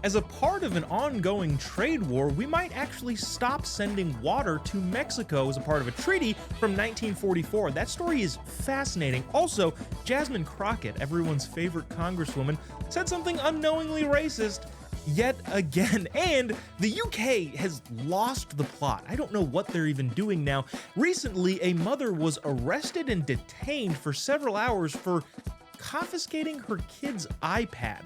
As a part of an ongoing trade war, we might actually stop sending water to Mexico as a part of a treaty from 1944. That story is fascinating. Also, Jasmine Crockett, everyone's favorite congresswoman, said something unknowingly racist yet again. And the UK has lost the plot. I don't know what they're even doing now. Recently, a mother was arrested and detained for several hours for confiscating her kid's iPad.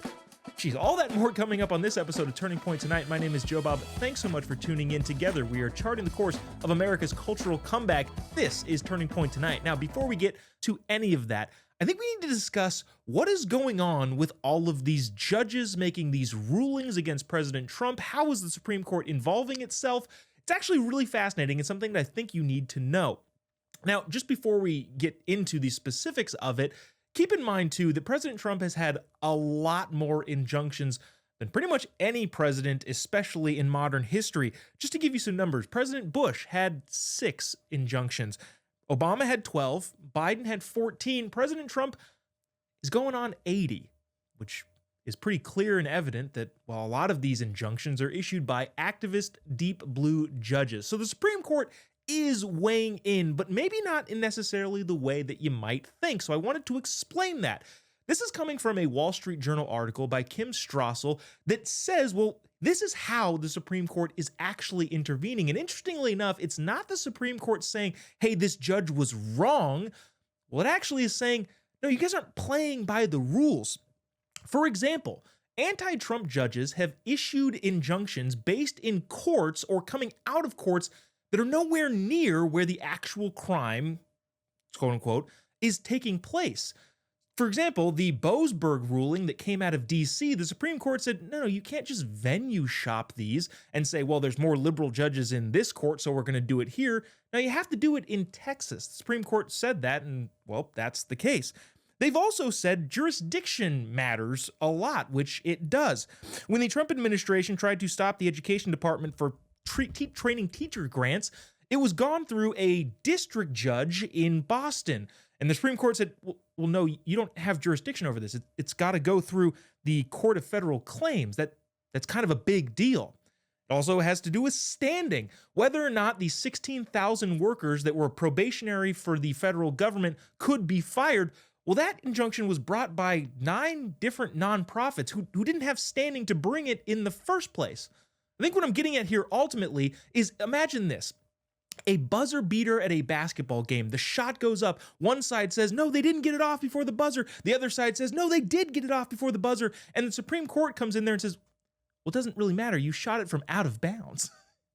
Geez, all that more coming up on this episode of Turning Point Tonight. My name is Jobob. Thanks so much for tuning in. Together, we are charting the course of America's cultural comeback. This is Turning Point Tonight. Now, before we get to any of that, I think we need to discuss what is going on with all of these judges making these rulings against President Trump. How is the Supreme Court involving itself? It's actually really fascinating and something that I think you need to know. Now, just before we get into the specifics of it, keep in mind, too, that President Trump has had a lot more injunctions than pretty much any president, especially in modern history. Just to give you some numbers, President Bush had 6 injunctions. Obama had 12. Biden had 14. President Trump is going on 80, which is pretty clear and evident that, well, a lot of these injunctions are issued by activist deep blue judges. So the Supreme Court is weighing in, but maybe not in necessarily the way that you might think. So I wanted to explain that. This is coming from a Wall Street Journal article by Kim Strassel that says, well, this is how the Supreme Court is actually intervening. And interestingly enough, it's not the Supreme Court saying, hey, this judge was wrong. Well, it actually is saying, no, you guys aren't playing by the rules. For example, anti-Trump judges have issued injunctions based in courts or coming out of courts that are nowhere near where the actual crime, quote unquote, is taking place. For example, the Boasberg ruling that came out of DC, the Supreme Court said, no, you can't just venue shop these and say, well, there's more liberal judges in this court, so we're going to do it here. Now, you have to do it in Texas. The Supreme Court said that, and, well, that's the case. They've also said jurisdiction matters a lot, which it does. When the Trump administration tried to stop the Education Department for training teacher grants, it was gone through a district judge in Boston. And the Supreme Court said, well, no, you don't have jurisdiction over this. It's got to go through the Court of Federal Claims. That's kind of a big deal. It also has to do with standing. Whether or not the 16,000 workers that were probationary for the federal government could be fired, well, that injunction was brought by 9 different nonprofits who didn't have standing to bring it in the first place. I think what I'm getting at here ultimately is, imagine this. A buzzer beater at a basketball game. The shot goes up. One side says, no, they didn't get it off before the buzzer. The other side says, no, they did get it off before the buzzer. And the Supreme Court comes in there and says, well, it doesn't really matter. You shot it from out of bounds.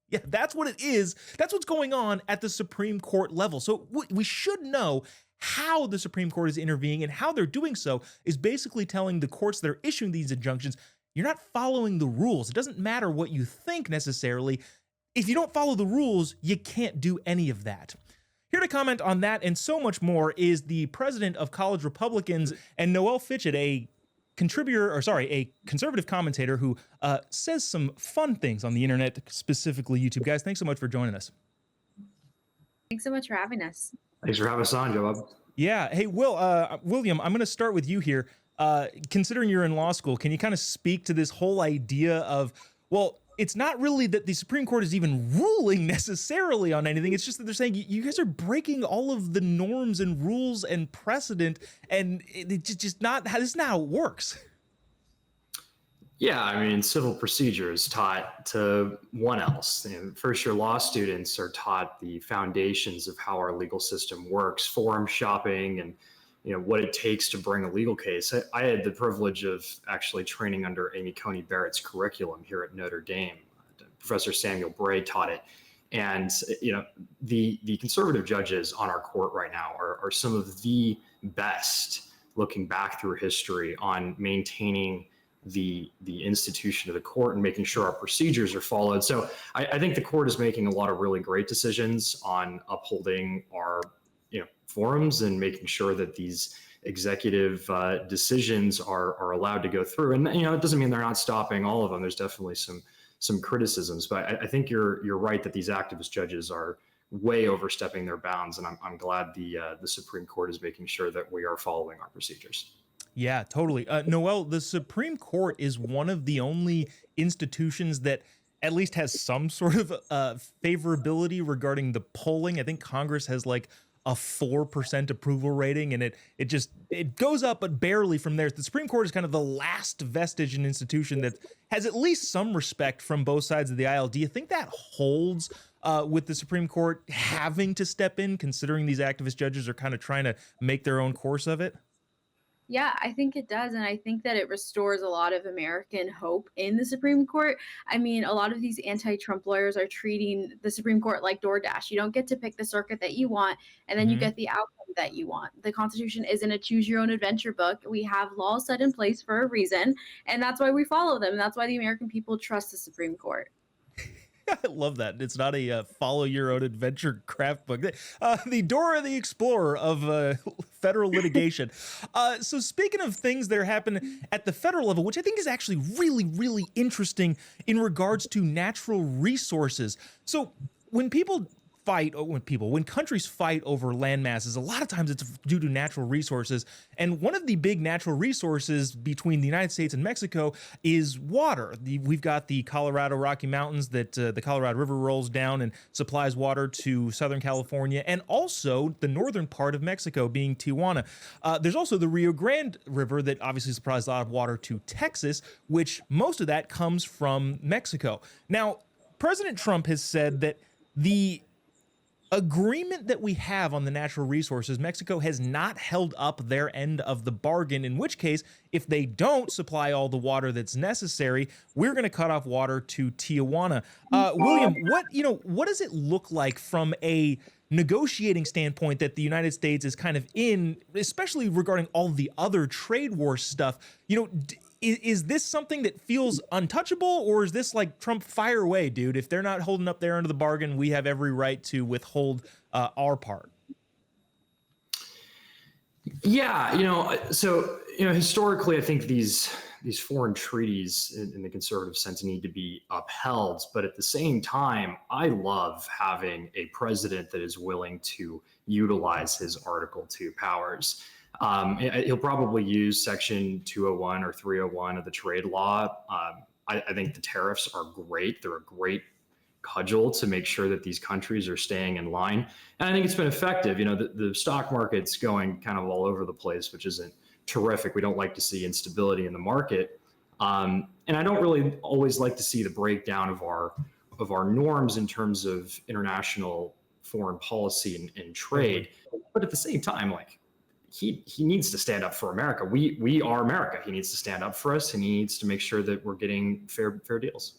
Yeah, that's what it is. That's what's going on at the Supreme Court level. So we should know how the Supreme Court is intervening, and how they're doing so is basically telling the courts that are issuing these injunctions, you're not following the rules. It doesn't matter what you think necessarily. If you don't follow the rules, you can't do any of that. Here to comment on that and so much more is the president of College Republicans and Noelle Fitchett, a conservative commentator who says some fun things on the internet, specifically YouTube. Guys, thanks so much for joining us. Thanks so much for having us. Thanks for having us on, Jobob. Yeah. Hey, William, I'm going to start with you here. Considering you're in law school, can you kind of speak to this whole idea of, well, it's not really that the Supreme Court is even ruling necessarily on anything. It's just that they're saying you guys are breaking all of the norms and rules and precedent, and it's just not how this now works. Yeah, I mean, civil procedure is taught to one else. First-year law students are taught the foundations of how our legal system works, forum shopping, and what it takes to bring a legal case. I had the privilege of actually training under Amy Coney Barrett's curriculum here at Notre Dame. Professor Samuel Bray taught it. And the conservative judges on our court right now are some of the best, looking back through history, on maintaining the institution of the court and making sure our procedures are followed. So I think the court is making a lot of really great decisions on upholding our forums and making sure that these executive decisions are allowed to go through. And it doesn't mean they're not stopping all of them. There's definitely some criticisms, but I think you're right that these activist judges are way overstepping their bounds, and I'm glad the Supreme Court is making sure that we are following our procedures. Yeah, totally. Noel, the Supreme Court is one of the only institutions that at least has some sort of favorability regarding the polling. I think Congress has like a 4% approval rating, and it goes up, but barely from there. The Supreme Court is kind of the last vestige and institution that has at least some respect from both sides of the aisle. Do you think that holds with the Supreme Court having to step in, considering these activist judges are kind of trying to make their own course of it? Yeah, I think it does. And I think that it restores a lot of American hope in the Supreme Court. I mean, a lot of these anti Trump lawyers are treating the Supreme Court like DoorDash. You don't get to pick the circuit that you want, and then you Hmm. get the outcome that you want. The Constitution isn't a choose your own adventure book. We have laws set in place for a reason, and that's why we follow them. That's why the American people trust the Supreme Court. I love that. It's not a follow your own adventure craft book. The Dora the Explorer of federal litigation. So, speaking of things that are happening at the federal level, which I think is actually really, really interesting in regards to natural resources. So, when people when countries fight over land masses, a lot of times it's due to natural resources. And one of the big natural resources between the United States and Mexico is water. We've got the Colorado Rocky Mountains that the Colorado River rolls down and supplies water to Southern California, and also the northern part of Mexico, being Tijuana. There's also the Rio Grande River that obviously supplies a lot of water to Texas, which most of that comes from Mexico. Now, President Trump has said that the agreement that we have on the natural resources, Mexico has not held up their end of the bargain, in which case, if they don't supply all the water that's necessary, we're going to cut off water to Tijuana. William, what does it look like from a negotiating standpoint that the United States is kind of in, especially regarding all the other trade war stuff? Is this something that feels untouchable, or is this like Trump, fire away, dude? If they're not holding up their end of the bargain, we have every right to withhold our part. Yeah, historically, I think these foreign treaties in the conservative sense need to be upheld. But at the same time, I love having a president that is willing to utilize his Article 2 powers. He'll probably use Section 201 or 301 of the trade law. I think the tariffs are great. They're a great cudgel to make sure that these countries are staying in line. And I think it's been effective. The stock market's going kind of all over the place, which isn't terrific. We don't like to see instability in the market. And I don't really always like to see the breakdown of our norms in terms of international foreign policy and trade. But at the same time, like, he needs to stand up for America. We are America. He needs to stand up for us, and he needs to make sure that we're getting fair deals.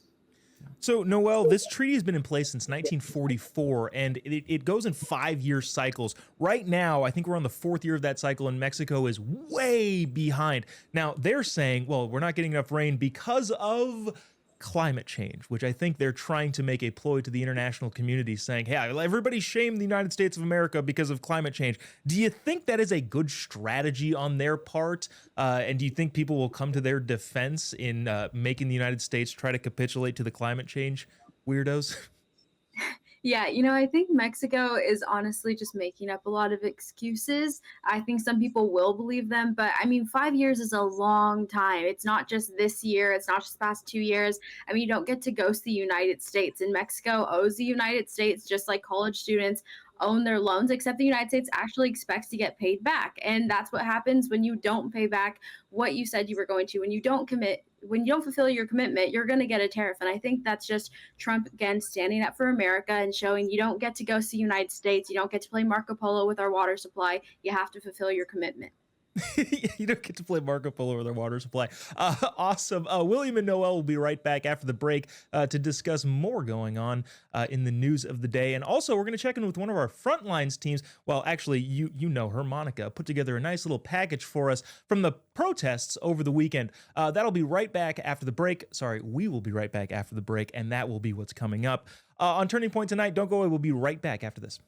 So, Noel, this treaty has been in place since 1944, and it goes in 5-year cycles. Right now, I think we're on the 4th year of that cycle, and Mexico is way behind. Now, they're saying, well, we're not getting enough rain because of climate change, which I think they're trying to make a ploy to the international community, saying, hey, everybody shame the United States of America because of climate change. Do you think that is a good strategy on their part? And do you think people will come to their defense in making the United States try to capitulate to the climate change weirdos? Yeah, I think Mexico is honestly just making up a lot of excuses. I think some people will believe them, but I mean, 5 years is a long time. It's not just this year, it's not just the past 2 years. I mean, you don't get to ghost the United States, and Mexico owes the United States just like college students own their loans, except the United States actually expects to get paid back. And that's what happens when you don't pay back what you said you were going to. When you don't fulfill your commitment, you're going to get a tariff. And I think that's just Trump, again, standing up for America and showing you don't get to go see the United States. You don't get to play Marco Polo with our water supply. You have to fulfill your commitment. You don't get to play Marco Polo with our water supply. Awesome. William and Noel will be right back after the break to discuss more going on in the news of the day. And also, we're going to check in with one of our Frontlines teams. Well, actually, you know her, Monica, put together a nice little package for us from the protests over the weekend. That'll be right back after the break. Sorry, we will be right back after the break, and that will be what's coming up on Turning Point tonight. Don't go away. We'll be right back after this.